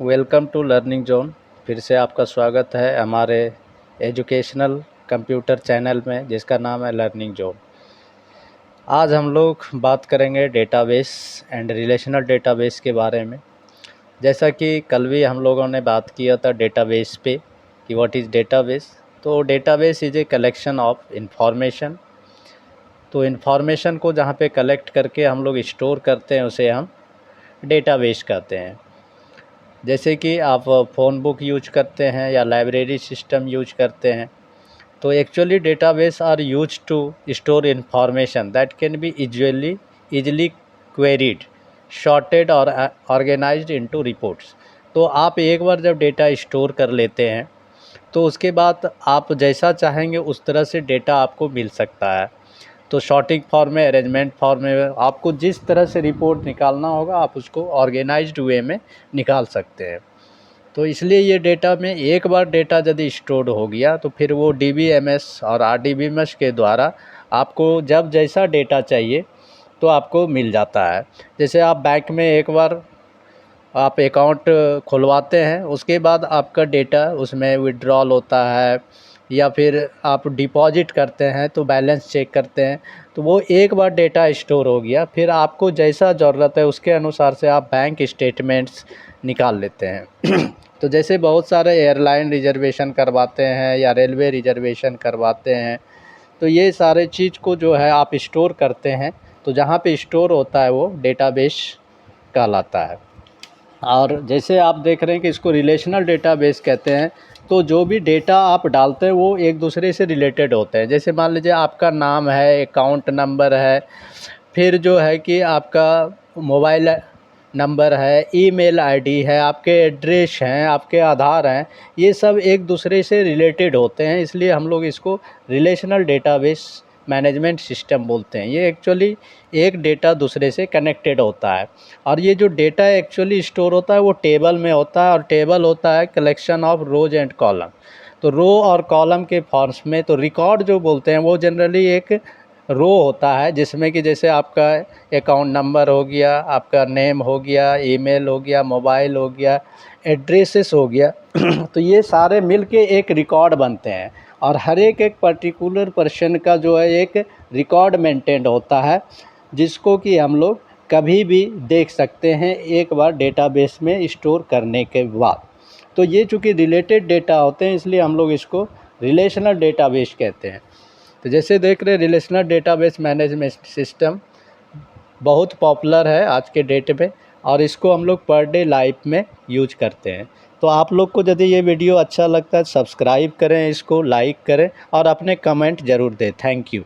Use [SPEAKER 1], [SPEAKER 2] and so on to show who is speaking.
[SPEAKER 1] Welcome to learning zone. फिर से आपका स्वागत है हमारे एजुकेशनल कंप्यूटर चैनल में जिसका नाम है लर्निंग जोन। आज हम लोग बात करेंगे डेटाबेस एंड रिलेशनल डेटाबेस के बारे में। जैसा कि कल भी हम लोगों ने बात किया था डेटाबेस पे कि व्हाट इज़ डेटाबेस। तो database is a collection of information. तो इन्फॉर्मेशन को जहाँ पे कलेक्ट करके हम लोग स्टोर करते हैं उसे हम डेटाबेस कहते हैं। जैसे कि आप फ़ोन बुक यूज करते हैं या लाइब्रेरी सिस्टम यूज करते हैं, तो actually database are use to store information that can be easily queried, sorted और ऑर्गेनाइज्ड इनटू रिपोर्ट्स। तो आप एक बार जब डेटा स्टोर कर लेते हैं तो उसके बाद आप जैसा चाहेंगे उस तरह से डेटा आपको मिल सकता है। तो शॉर्टिंग फॉर्म में, अरेंजमेंट फॉर्म में, आपको जिस तरह से रिपोर्ट निकालना होगा आप उसको ऑर्गेनाइज्ड वे में निकाल सकते हैं। तो इसलिए ये डेटा में एक बार डेटा यदि स्टोर्ड हो गया तो फिर वो डीबीएमएस और आरडीबीएमएस के द्वारा आपको जब जैसा डेटा चाहिए तो आपको मिल जाता है। जैसे आप बैंक में एक बार आप अकाउंट खुलवाते हैं, उसके बाद आपका डेटा उसमें विड्रॉल होता है या फिर आप डिपॉजिट करते हैं तो बैलेंस चेक करते हैं, तो वो एक बार डेटा स्टोर हो गया फिर आपको जैसा ज़रूरत है उसके अनुसार से आप बैंक स्टेटमेंट्स निकाल लेते हैं। तो जैसे बहुत सारे एयरलाइन रिजर्वेशन करवाते हैं या रेलवे रिजर्वेशन करवाते हैं, तो ये सारे चीज़ को जो है आप स्टोर करते हैं, तो जहाँ पे स्टोर होता है वो डेटाबेस कहलाता है। और जैसे आप देख रहे हैं कि इसको रिलेशनल डेटाबेस कहते हैं, तो जो भी डेटा आप डालते हैं वो एक दूसरे से रिलेटेड होते हैं। जैसे मान लीजिए आपका नाम है, अकाउंट नंबर है, फिर जो है कि आपका मोबाइल नंबर है, ईमेल आईडी है, आपके एड्रेस हैं, आपके आधार हैं, ये सब एक दूसरे से रिलेटेड होते हैं, इसलिए हम लोग इसको रिलेशनल डेटाबेस मैनेजमेंट सिस्टम बोलते हैं। ये एक्चुअली एक डेटा दूसरे से कनेक्टेड होता है और ये जो डेटा एक्चुअली स्टोर होता है वो टेबल में होता है, और टेबल होता है collection of rose and column. तो रो और कॉलम के फॉर्म्स में, तो रिकॉर्ड जो बोलते हैं वो जनरली एक रो होता है जिसमें कि जैसे आपका अकाउंट नंबर हो गया, आपका नेम हो गया, ईमेल हो गया, मोबाइल हो गया, एड्रेसेस हो गया। तो ये सारे मिल के एक रिकॉर्ड बनते हैं और हर एक पर्टिकुलर पर्सन का जो है एक रिकॉर्ड मेंटेन होता है, जिसको कि हम लोग कभी भी देख सकते हैं एक बार डेटाबेस में स्टोर करने के बाद। तो ये चूँकि रिलेटेड डेटा होते हैं इसलिए हम लोग इसको रिलेशनल डेटाबेस कहते हैं। तो जैसे देख रहे हैं रिलेशनल डेटाबेस मैनेजमेंट सिस्टम बहुत पॉपुलर है आज के डेट में, और इसको हम लोग पर डे लाइफ में यूज करते हैं। तो आप लोग को यदि ये वीडियो अच्छा लगता है सब्सक्राइब करें, इसको लाइक करें और अपने कमेंट ज़रूर दें। Thank you.